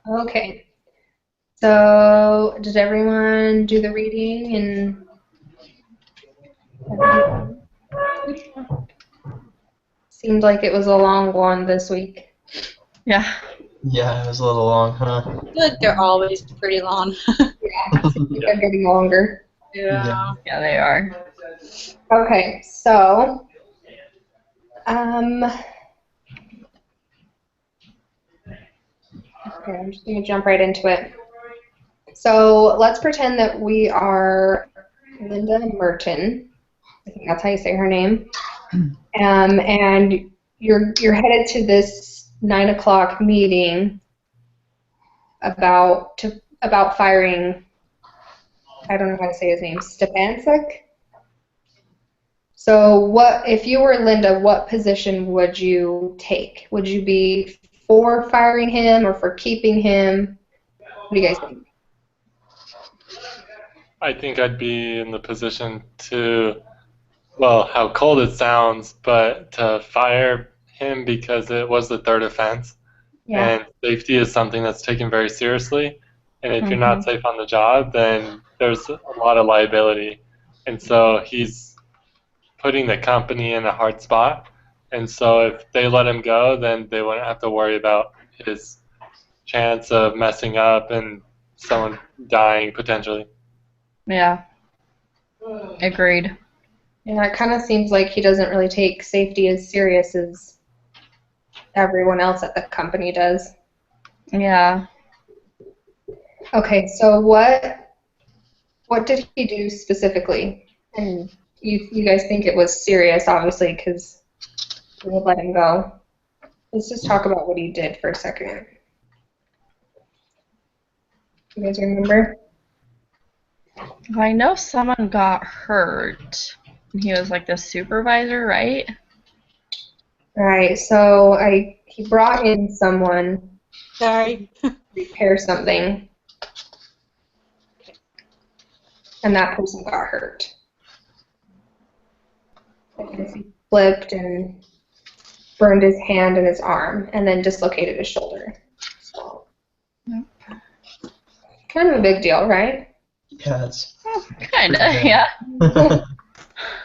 Okay. So, did everyone do the reading and seemed like it was a long one this week. Yeah. Yeah, it was a little long, huh? I feel like they're always pretty long. Yeah, they're getting longer. Yeah. Yeah, they are. Okay, so okay, I'm just gonna jump right into it. So let's pretend that we are Linda Merton. I think that's how you say her name. And you're headed to this 9 o'clock meeting about firing. I don't know how to say his name. Stepancic. So what if you were Linda? What position would you take? Would you be for firing him or for keeping him? What do you guys think? I think I'd be in the position to, well, how cold it sounds, but to fire him because it was the third offense. Yeah. And safety is something that's taken very seriously. And if you're not safe on the job, then there's a lot of liability. And so he's putting the company in a hard spot. And so if they let him go, then they wouldn't have to worry about his chance of messing up and someone dying potentially. Yeah. Agreed. Yeah, it kind of seems like he doesn't really take safety as serious as everyone else at the company does. Yeah. Okay, so what did he do specifically? And you guys think it was serious, obviously, because we would let him go. Let's just talk about what he did for a second. You guys remember? I know someone got hurt. He was like the supervisor, right? Right, so he brought in someone Sorry. to repair something, and that person got hurt. Because he flipped and burned his hand and his arm, and then dislocated his shoulder. So, kind of a big deal, right? Yeah, it's Kinda, yeah.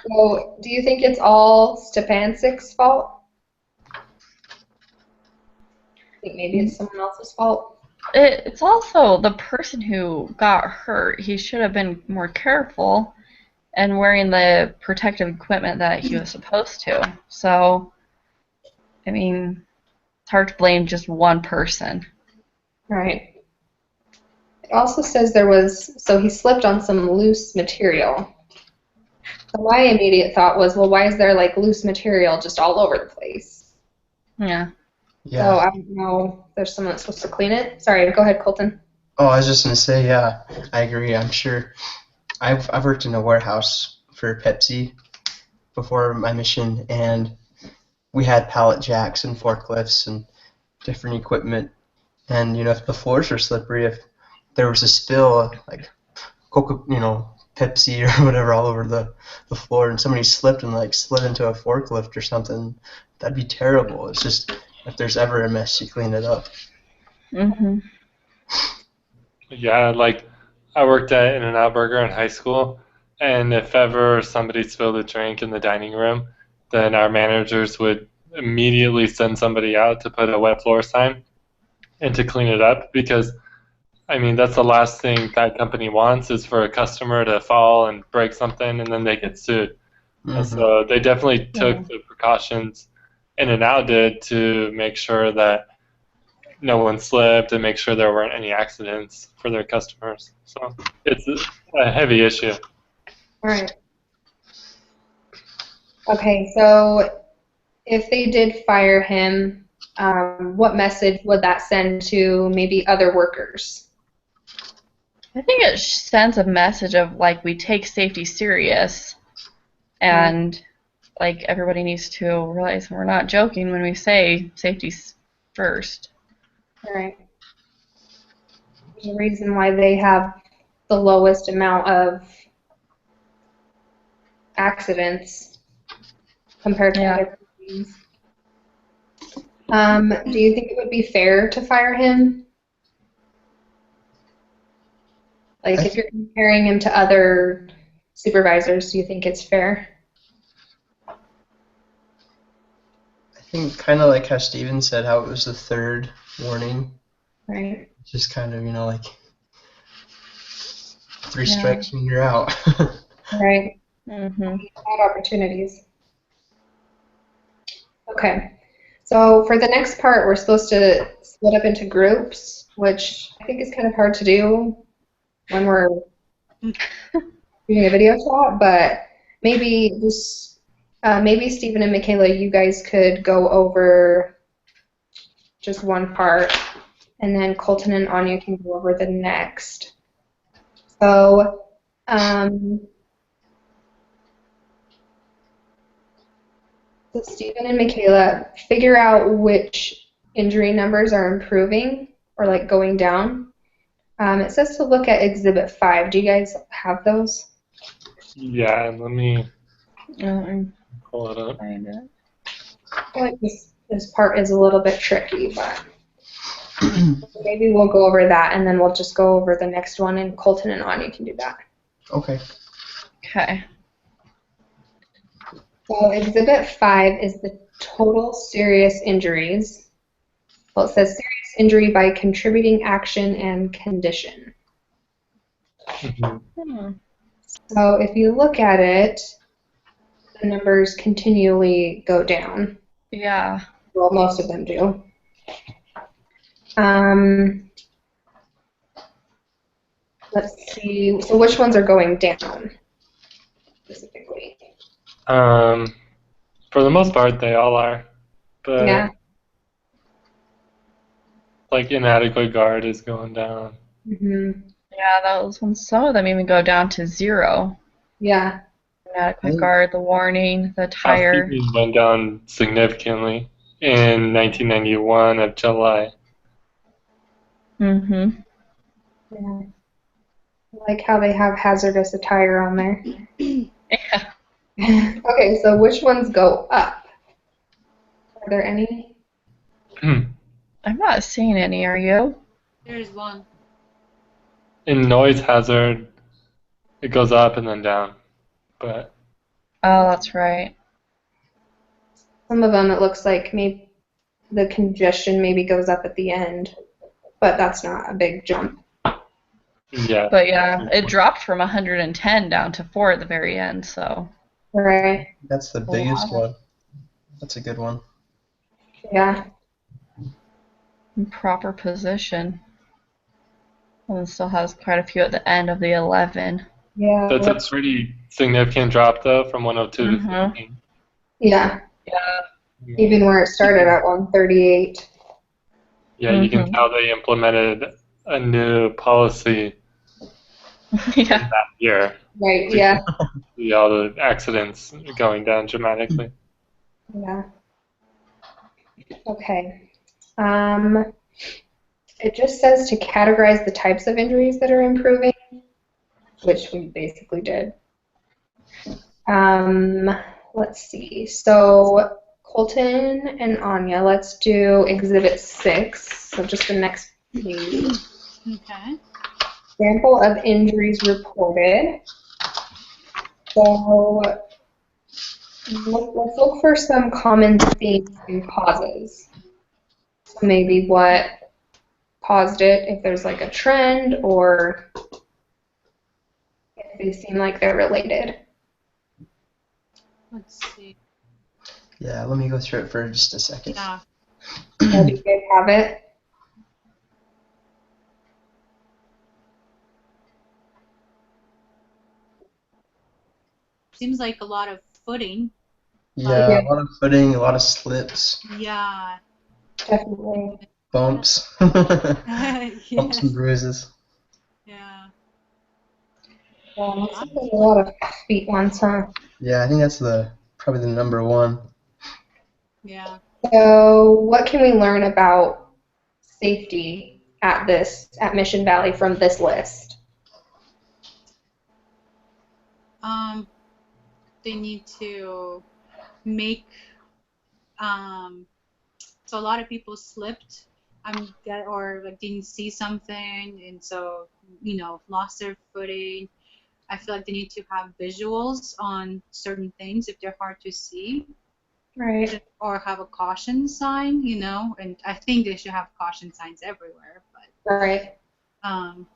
So, do you think it's all Stepancic's fault? Think maybe it's someone else's fault? It's also the person who got hurt. He should have been more careful and wearing the protective equipment that he was supposed to. So, I mean, it's hard to blame just one person. Right. It also says so he slipped on some loose material. So my immediate thought was, well, why is there like loose material just all over the place? Yeah. So yeah. I don't know if there's someone that's supposed to clean it. Sorry, go ahead, Colton. Oh, I was just gonna say, yeah, I agree. I'm sure. I've worked in a warehouse for Pepsi before my mission, and we had pallet jacks and forklifts and different equipment. And if the floors were slippery, if there was a spill, like Pepsi or whatever all over the floor, and somebody slipped and like slid into a forklift or something, that'd be terrible. It's just if there's ever a mess, you clean it up. Mhm. Yeah, like I worked at In-N-Out Burger in high school, and if ever somebody spilled a drink in the dining room, then our managers would immediately send somebody out to put a wet floor sign and to clean it up because, I mean, that's the last thing that company wants is for a customer to fall and break something and then they get sued. And Mm-hmm. so they definitely took the precautions In-N-Out did to make sure that no one slipped and make sure there weren't any accidents for their customers. So it's a heavy issue. All right. Okay, so if they did fire him, what message would that send to maybe other workers? I think it sends a message of like we take safety serious, and like everybody needs to realize we're not joking when we say safety's first. All right. There's a reason why they have the lowest amount of accidents compared to Yeah. other companies. Do you think it would be fair to fire him? Like, I if you're comparing him to other supervisors, do you think it's fair? I think kind of like how Steven said, how it was the third warning. Right. Just kind of, like 3 Yeah. strikes and you're out. Right. Mm-hmm. Had opportunities. Okay. So for the next part, we're supposed to split up into groups, which I think is kind of hard to do when we're doing a video chat, but maybe maybe Stephen and Michaela, you guys could go over just one part, and then Colton and Anya can go over the next. So, so Stephen and Michaela, figure out which injury numbers are improving or like going down. It says to look at Exhibit 5. Do you guys have those? Yeah, and let me Um, pull it up. find it. I feel like this part is a little bit tricky, but maybe we'll go over that and then we'll just go over the next one, and Colton and Anya can do that. Okay. Okay. So Exhibit 5 is the total serious injuries. Well, it says serious injury by contributing action and condition. Mhm. Hmm. So if you look at it, the numbers continually go down. Yeah. Well, most of them do. Um, let's see. So which ones are going down specifically? For the most part, they all are, but Yeah. like inadequate guard is going down. Hmm. Yeah, those ones, some of them even go down to 0. Yeah. Inadequate guard, the warning, the tire. Housekeeping went down significantly in 1991 of July. Mm-hmm. Yeah. I like how they have hazardous attire on there. Yeah. Okay, so which ones go up? Are there any? I'm not seeing any, are you? There's one. In noise hazard, it goes up and then down, but Oh, that's right. Some of them it looks like maybe the congestion maybe goes up at the end, but that's not a big jump. yeah. But yeah, it dropped from 110 down to 4 at the very end, so. Right. That's the biggest Wow. one. That's a good one. Yeah. In proper position. And it still has quite a few at the end of the 11. Yeah. That's a pretty significant drop though, from 102 to Mhm. 15. Yeah. Yeah. Even where it started at 138. Yeah, you can Mhm. tell they implemented a new policy Yeah. that year. Right. Yeah. See all the accidents going down dramatically. Yeah. Okay. It just says to categorize the types of injuries that are improving, which we basically did. Let's see. So Colton and Anya, let's do Exhibit 6. So just the next page. Okay. Example of injuries reported. So let's look for some common themes and causes. So maybe what caused it, if there's like a trend, or if they seem like they're related. Let's see. Yeah, let me go through it for just a second. Yeah. Do you guys have it? Seems like a lot of footing. Yeah, a lot of footing, a lot of slips, Yeah. Definitely. bumps, bumps Yes. and bruises. Yeah. Yeah, looks like there's a lot of feet ones, huh? Yeah, I think that's probably the number one. Yeah. So what can we learn about safety at Mission Valley from this list? They need to make So a lot of people slipped, or like didn't see something, and so lost their footing. I feel like they need to have visuals on certain things if they're hard to see, Right. or have a caution sign, and I think they should have caution signs everywhere. But Right.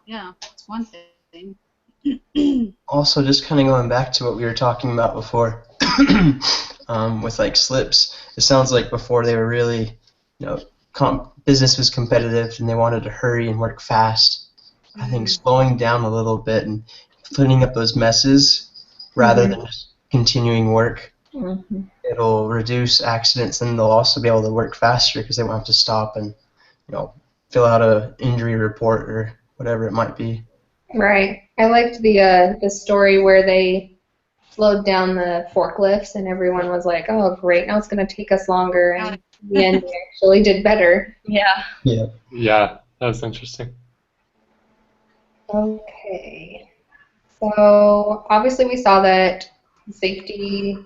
yeah, it's one thing. Also, just kind of going back to what we were talking about before, with like slips. It sounds like before they were really, business was competitive and they wanted to hurry and work fast. I think slowing down a little bit and cleaning up those messes rather than just continuing work, it'll reduce accidents, and they'll also be able to work faster because they won't have to stop and, fill out a injury report or whatever it might be. Right. I liked the story where they slowed down the forklifts and everyone was like, "Oh, great! Now it's going to take us longer." And in the end, they actually did better. Yeah. Yeah. Yeah, that was interesting. Okay. So obviously, we saw that safety,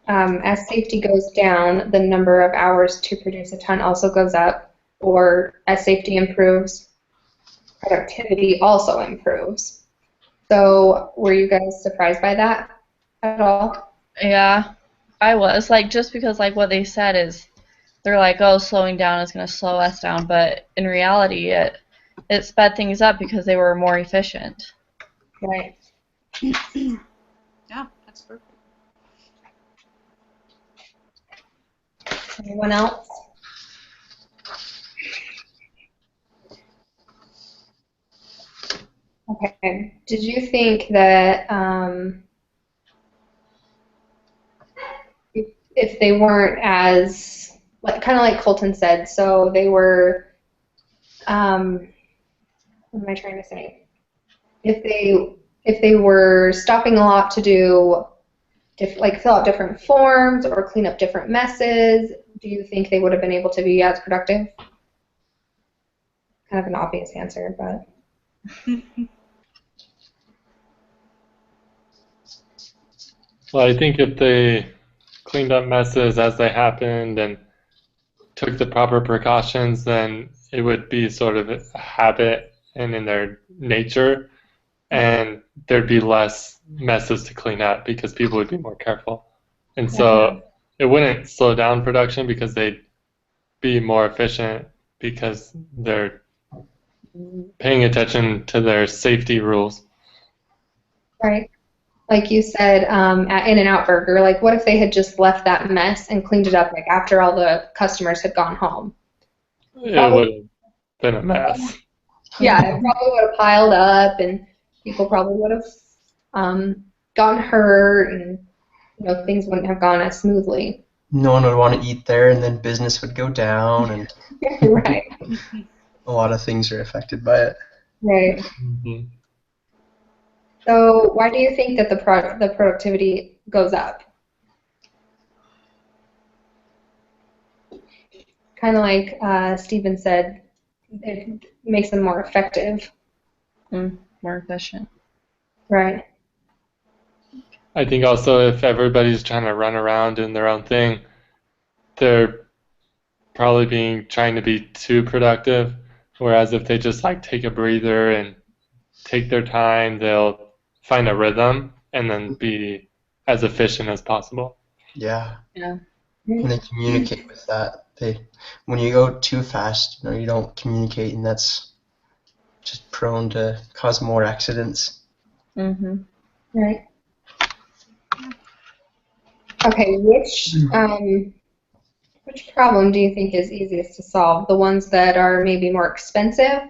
as safety goes down, the number of hours to produce a ton also goes up, or as safety improves, productivity also improves. So were you guys surprised by that at all? Yeah, I was. Like, just because, like, what they said is, they're like, oh, slowing down is going to slow us down, but in reality, it sped things up because they were more efficient. Right. Yeah, that's perfect. Anyone else? Okay. Did you think that if they weren't as, like, kind of like Colton said, so they were, what am I trying to say? If they were stopping a lot to do, like fill out different forms or clean up different messes, do you think they would have been able to be as productive? Kind of an obvious answer, but. Well, I think if they cleaned up messes as they happened and took the proper precautions, then it would be sort of a habit and in their nature, and there'd be less messes to clean up because people would be more careful. And so it wouldn't slow down production because they'd be more efficient because they're paying attention to their safety rules. Right. Like you said, at In-N-Out Burger, like what if they had just left that mess and cleaned it up like after all the customers had gone home? It would have been a mess. Yeah, it probably would have piled up and people probably would have gotten hurt and things wouldn't have gone as smoothly. No one would want to eat there, and then business would go down, and Right. a lot of things are affected by it. Right. Mm-hmm. So why do you think that the productivity goes up? Kind of like Stephen said, it makes them more effective. More efficient. Right. I think also if everybody's trying to run around doing their own thing, they're probably trying to be too productive. Whereas if they just like take a breather and take their time, they'll find a rhythm and then be as efficient as possible. Yeah. Yeah. And they communicate with that. When you go too fast, you don't communicate, and that's just prone to cause more accidents. Mm-hmm. Right. Okay, which problem do you think is easiest to solve? The ones that are maybe more expensive,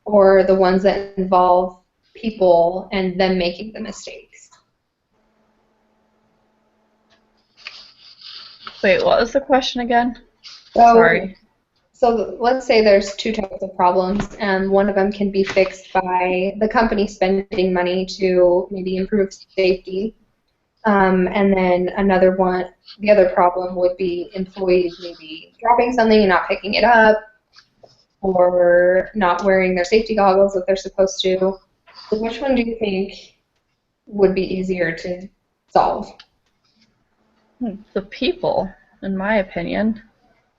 or the ones that involve people and them making the mistakes? Wait, what was the question again? So, Sorry. So let's say there's two types of problems, and one of them can be fixed by the company spending money to maybe improve safety. And then another one, the other problem would be employees maybe dropping something and not picking it up, or not wearing their safety goggles that they're supposed to. So which one do you think would be easier to solve? The people, in my opinion.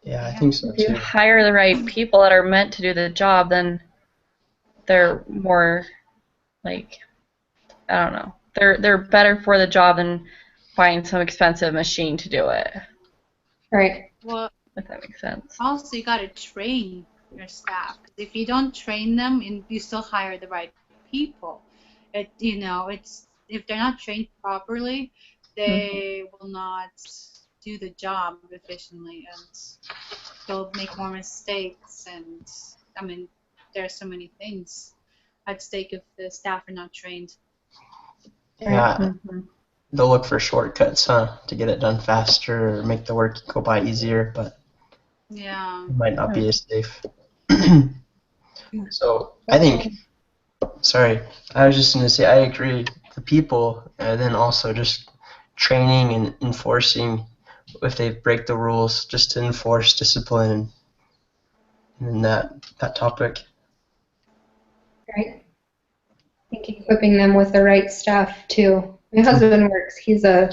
Yeah, I Yeah. think so If you too. hire the right people that are meant to do the job, then they're more like, I don't know. They're better for the job than buying some expensive machine to do it, Right. Well, if that makes sense. also you gotta train your staff. 'Cause if you don't train them and you still hire the right people, it's if they're not trained properly, they will not do the job efficiently, and they'll make more mistakes. And I mean, there are so many things at stake if the staff are not trained. Yeah, Mm-hmm. they'll look for shortcuts, huh, to get it done faster or make the work go by easier, but Yeah. it might not be as safe. So I think, sorry, I was just going to say I agree. The people, and then also just training and enforcing if they break the rules, just to enforce discipline and that topic. Right. I think equipping them with the right stuff too. My husband works, he's a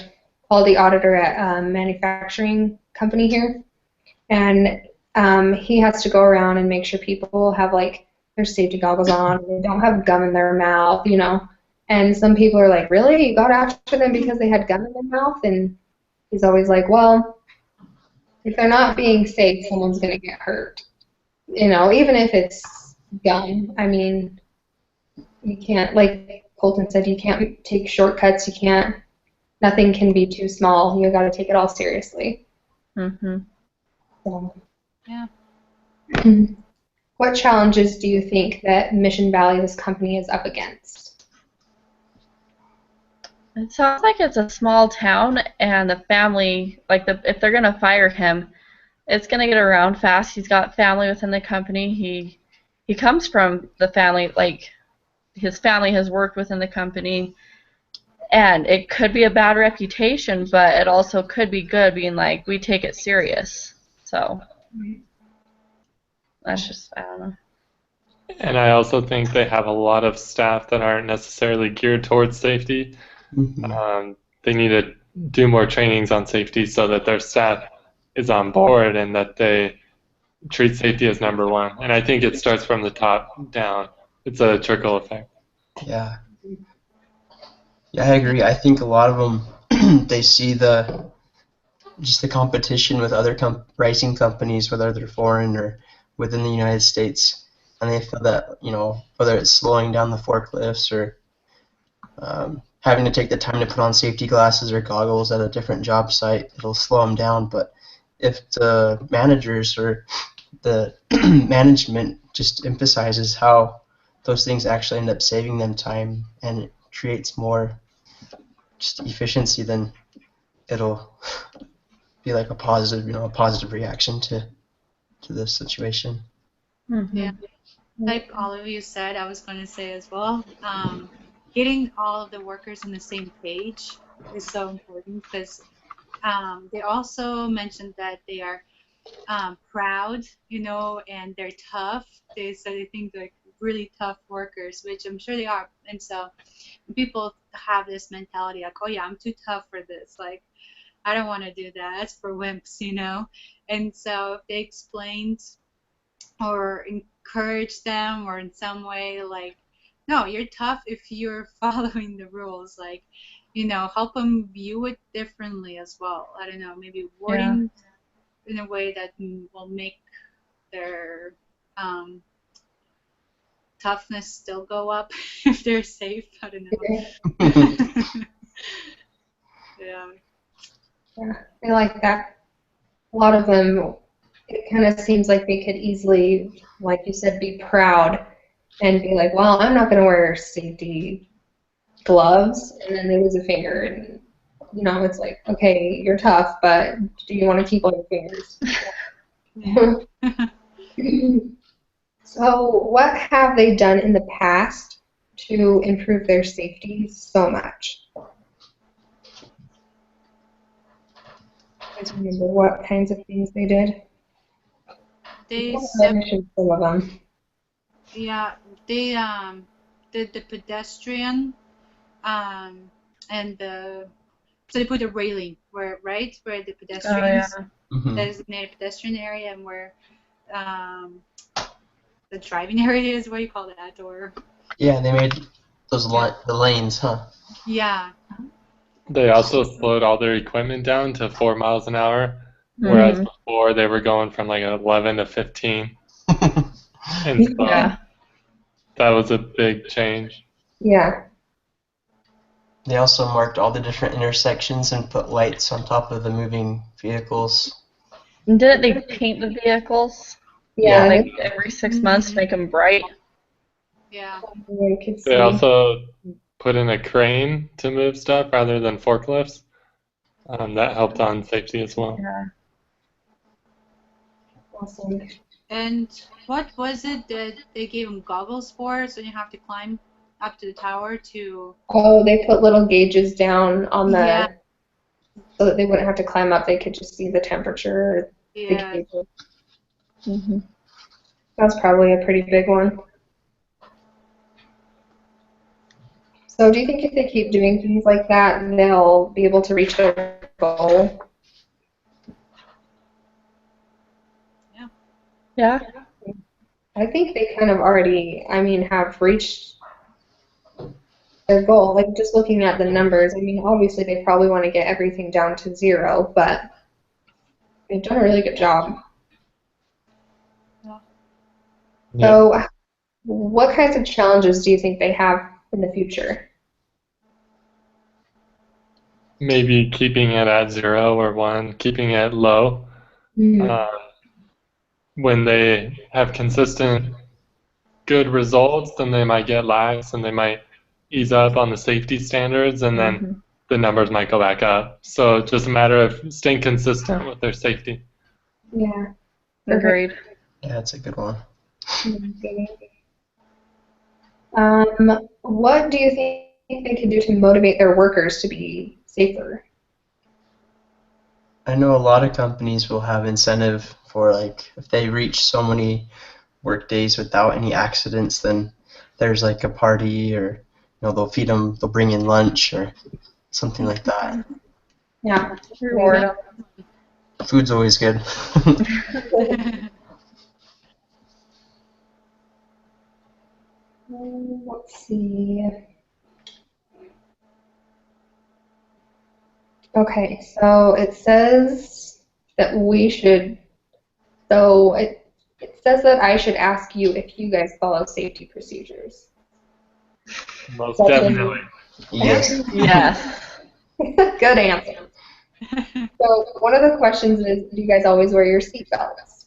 quality auditor at a manufacturing company here. And he has to go around and make sure people have like their safety goggles on, they don't have gum in their mouth, you know. And some people are like, really? You got after them because they had gum in their mouth? And he's always like, well, if they're not being safe, someone's going to get hurt. You know, even if it's gum. I mean, you can't, like Colton said, you can't take shortcuts. You can't, nothing can be too small. You got to take it all seriously. Mm-hmm. So. Yeah. What challenges do you think that Mission Valley, this company, is up against? It sounds like it's a small town, and the family, if they're gonna fire him, it's gonna get around fast. He's got family within the company. He comes from the family, like his family has worked within the company, and it could be a bad reputation, but it also could be good, being like we take it serious. So that's just, I don't know. And I also think they have a lot of staff that aren't necessarily geared towards safety. They need to do more trainings on safety so that their staff is on board and that they treat safety as number one. And I think it starts from the top down. It's a trickle effect. Yeah. Yeah, I agree. I think a lot of them, they see just the competition with other rising companies, whether they're foreign or within the United States, and they feel that, whether it's slowing down the forklifts or having to take the time to put on safety glasses or goggles at a different job site, it'll slow them down. But if the managers or the management just emphasizes how those things actually end up saving them time and it creates more just efficiency, then it'll be like a positive reaction to this situation. Mm-hmm. Yeah. Like all of you said, I was going to say as well, getting all of the workers on the same page is so important because they also mentioned that they are proud, and they're tough. They said they think they're really tough workers, which I'm sure they are. And so people have this mentality like, oh yeah, I'm too tough for this. Like, I don't want to do that. That's for wimps. And so if they explained or encourage them or in some way like, no, you're tough if you're following the rules, like, help them view it differently as well. I don't know, maybe wording in a way that will make their toughness still go up if they're safe. I don't know. Yeah. Yeah, I like that. A lot of them, it kind of seems like they could easily, like you said, be proud and be like, well, I'm not going to wear safety gloves, and then they lose a finger. And, it's like, okay, you're tough, but do you want to keep on your fingers? So, what have they done in the past to improve their safety so much? You guys remember what kinds of things they did? They I mentioned some of them. Yeah, they did the pedestrian and the So they put a railing where the Oh yeah. pedestrians, Mhm. designated pedestrian area, and where the driving area is. What do you call that? Or Yeah, they made those the lanes, huh? yeah, They also slowed all their equipment down to 4 miles an hour, whereas Mhm. before they were going from like 11 to 15. And so Yeah. that was a big change. Yeah. They also marked all the different intersections and put lights on top of the moving vehicles. And didn't they paint the vehicles Yeah. like every 6 months to make them bright? yeah. You could They see. also put in a crane to move stuff rather than forklifts. That helped on safety as well. Yeah. Awesome. And what was it that they gave them goggles for? So you have to climb up to the tower to. Oh, they put little gauges down on the Yeah. so that they wouldn't have to climb up. They could just see the temperature. The Yeah. gauges. Mhm. That's probably a pretty big one. So do you think if they keep doing things like that, they'll be able to reach their goal? Yeah. I think they kind of already, have reached their goal. Like just looking at the numbers, obviously they probably want to get everything down to 0, but they've done a really good job. Yeah. So what kinds of challenges do you think they have in the future? Maybe keeping it at 0 or 1, keeping it low. When they have consistent good results, then they might get lax and they might ease up on the safety standards, and then Mhm. the numbers might go back up. So it's just a matter of staying consistent with their safety. Yeah. Agreed. Yeah, that's a good one. What do you think they could do to motivate their workers to be safer? I know a lot of companies will have incentive for like if they reach so many work days without any accidents, then there's like a party or they'll feed them, they'll bring in lunch or something like that. Yeah. Reward them. Food's always good. Let's see. Okay, so it says that we should, so it says that I should ask you if you guys follow safety procedures. Most That's definitely. Yes. Yes. Good answer. So one of the questions is, do you guys always wear your seatbelts?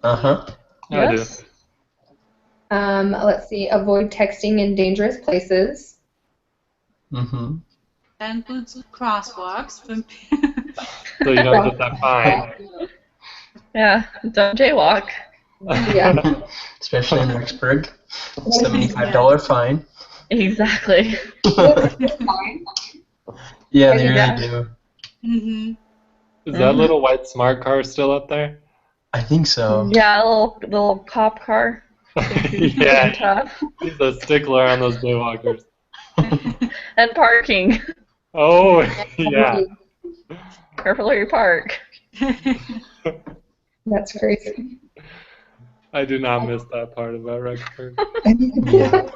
Uh-huh. I do. Yes. Let's see, avoid texting in dangerous places. Mm-hmm. That includes crosswalks. So you don't get that fine. Yeah. Don't jaywalk. Yeah. Especially in Rexburg. $75 fine. Exactly. Fine. Yeah, they Yeah. really do. Mm-hmm. Is that little white smart car still up there? I think so. Yeah, the little cop car. Yeah, Tough. he's a stickler on those jaywalkers. And parking. Oh, yeah. Careful where you park. That's crazy. I do not miss that part about Rexburg. Yeah.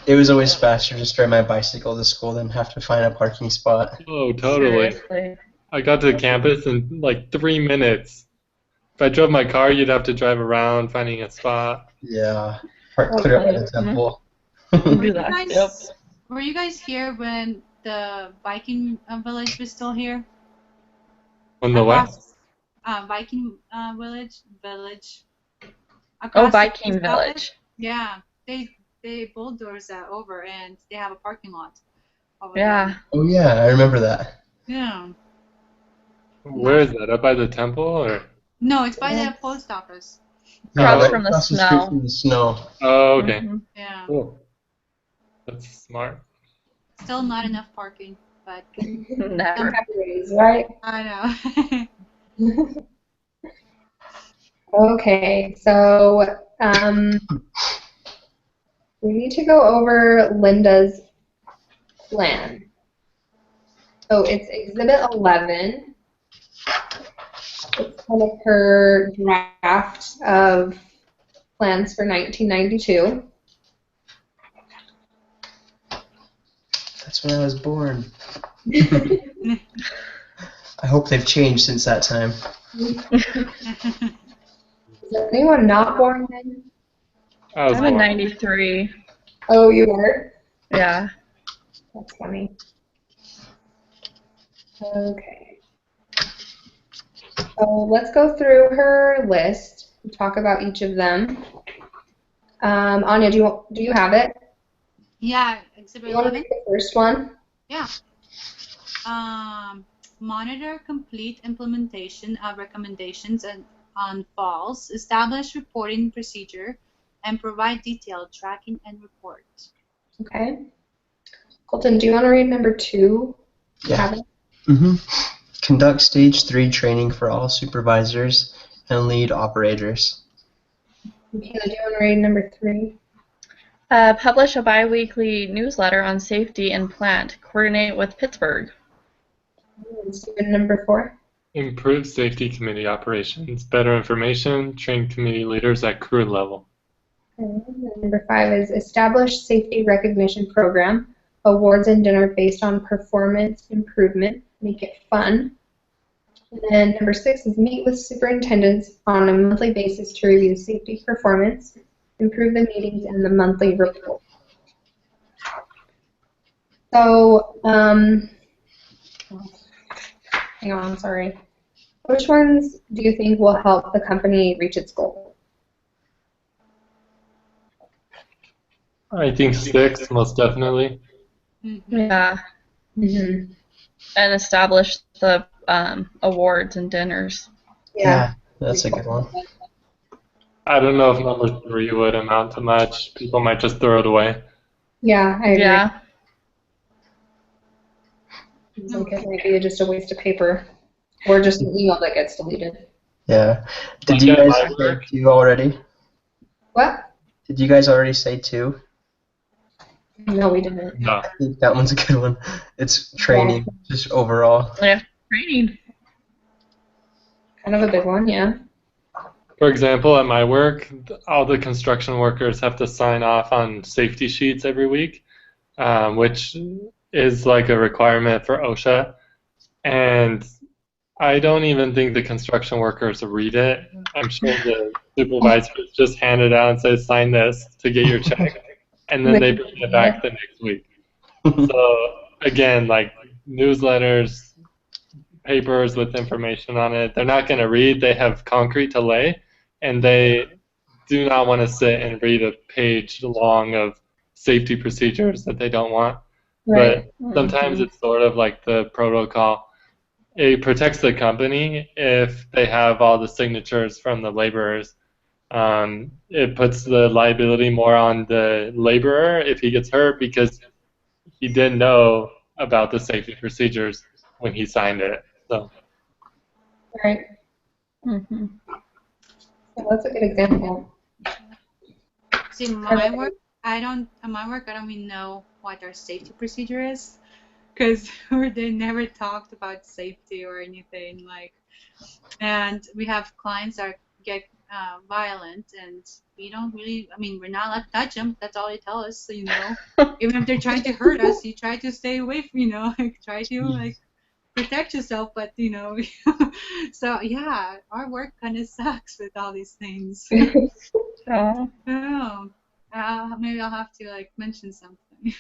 It was always faster just ride my bicycle to school than have to find a parking spot. Oh, totally. Seriously. I got to campus in like 3 minutes. If I drove my car, you'd have to drive around finding a spot. Yeah. Park clear up by the temple. Do that. Yep. Were you guys here when the Viking village was still here? On the what? Across, Viking village. Oh, Across the Viking post office? Village. Yeah, they bulldozed that over and they have a parking lot over Yeah. Oh yeah, I remember that. there. Yeah. Where is that? Up by the temple or? No, it's by the post office. Across right from the across the snow. street from the snow. Oh, okay. Mhm. Yeah. Cool. That's smart. Still not enough parking, but Never. Right? I know. Okay, so we need to go over Linda's plan. So it's Exhibit 11. It's kind of her draft of plans for 1992. That's when I was born. I hope they've changed since that time. Is anyone not born then? I was I'm in born. 93. Oh, you were? Yeah. That's funny. Okay. So let's go through her list and talk about each of them. Anya, do you have it? Yeah, Do Exhibit you want to 11. read the first one? Yeah. Monitor complete implementation of recommendations on falls, establish reporting procedure, and provide detailed tracking and report. Okay. Colton, do you want to read number 2? You Yeah. have it? Mm-hmm. Conduct stage 3 training for all supervisors and lead operators. Michaela, do you want to read number 3? Publish a bi-weekly newsletter on safety and plant. Coordinate with Pittsburgh. And Stephen, number 4? Improve safety committee operations. Better information. Train committee leaders at crew level. Okay. And number 5 is establish safety recognition program. Awards and dinner based on performance improvement. Make it fun. And then number 6 is meet with superintendents on a monthly basis to review safety performance, improve the meetings, and the monthly report. So, hang on, sorry. Which ones do you think will help the company reach its goal? I think 6, most definitely. Yeah. Mm-hmm. And establish the awards and dinners. Yeah. That's a good one. I don't know if number 3 would amount to much. People might just throw it away. Yeah, I agree. Yeah. It's like it might be just a waste of paper, or just an email that gets deleted. Yeah. Did Like you at guys my say work? 2 already? What? Did you guys already say 2? No, we didn't. No. I think that one's a good one. It's training, just overall. Yeah. Training. Kind of a big one, yeah. For example, at my work, all the construction workers have to sign off on safety sheets every week, which is like a requirement for OSHA. And I don't even think the construction workers read it. I'm sure the supervisors just hand it out and say, sign this to get your check. And then they bring it back the next week. So again, like newsletters, papers with information on it, they're not going to read. They have concrete to lay, and they do not want to sit and read a page long of safety procedures that they don't want. Right. But sometimes it's sort of like the protocol. It protects the company if they have all the signatures from the laborers. It puts the liability more on the laborer if he gets hurt because he didn't know about the safety procedures when he signed it. So Right. Mm-hmm. So that's a good example. See, my work, I don't even know what our safety procedure is, because they never talked about safety or anything like. And we have clients that get violent, and we don't really. I mean, we're not allowed to touch them. That's all they tell us. So, even if they're trying to hurt us, you try to stay away from. Like try to protect yourself. But so yeah, our work kind of sucks with all these things. Oh. Oh, maybe I'll have to mention something.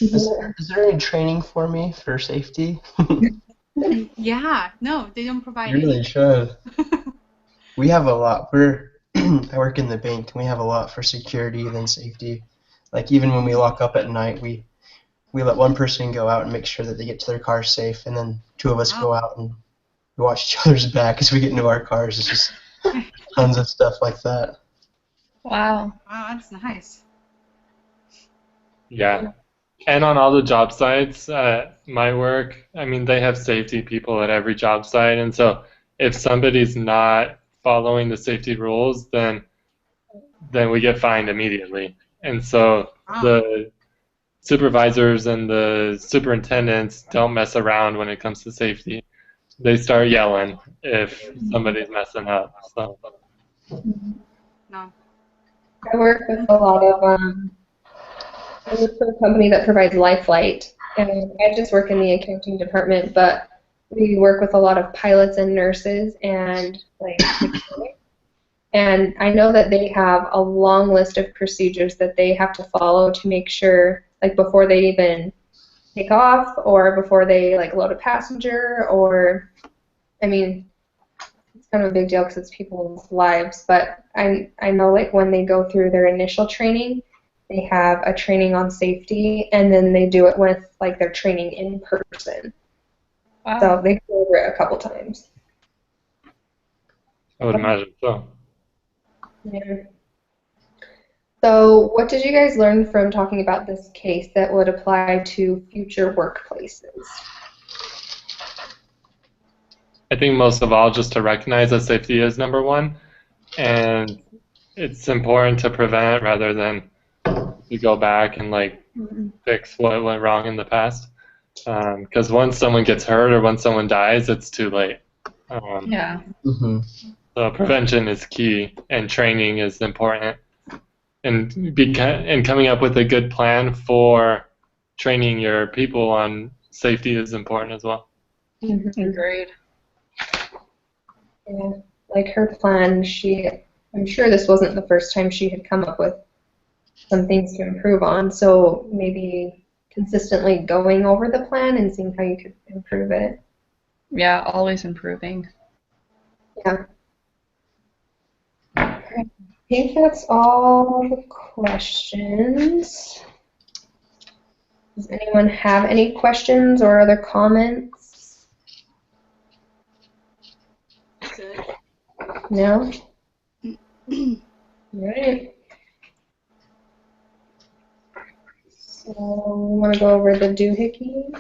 Is there any training for me for safety? Yeah, no, they don't provide You really any. should. We have a lot. I work in the bank, and we have a lot for security than safety. Like even when we lock up at night, we let one person go out and make sure that they get to their car safe, and then 2 of us go out and we watch each other's back as we get into our cars. It's just tons of stuff like that. Wow. Wow, that's nice. yeah. And on all the job sites at my work, I mean, they have safety people at every job site. And so if somebody's not following the safety rules, then we get fined immediately. And so supervisors and the superintendents don't mess around when it comes to safety. They start yelling if somebody's messing up. So No. I work with a lot of, I work for a company that provides Lifelight, and I just work in the accounting department, but we work with a lot of pilots and nurses and like mechanics. And I know that they have a long list of procedures that they have to follow to make sure, like before they even take off or before they like load a passenger, or, I mean, it's kind of a big deal because it's people's lives, but I know like when they go through their initial training, they have a training on safety, and then they do it with like their training in person. Wow. So they go over it a couple times. I would imagine so. Yeah. So what did you guys learn from talking about this case that would apply to future workplaces? I think most of all, just to recognize that safety is number one, and it's important to prevent rather than to go back and like fix what went wrong in the past. Because once someone gets hurt or once someone dies, it's too late. Yeah. Mm-hmm. So prevention is key, and training is important. And coming up with a good plan for training your people on safety is important as well. Agreed. Yeah. Like her plan, I'm sure this wasn't the first time she had come up with some things to improve on, so maybe consistently going over the plan and seeing how you could improve it. Yeah, always improving. Yeah. I think that's all the questions. Does anyone have any questions or other comments? Good. No? All right. So we want to go over the doohickey.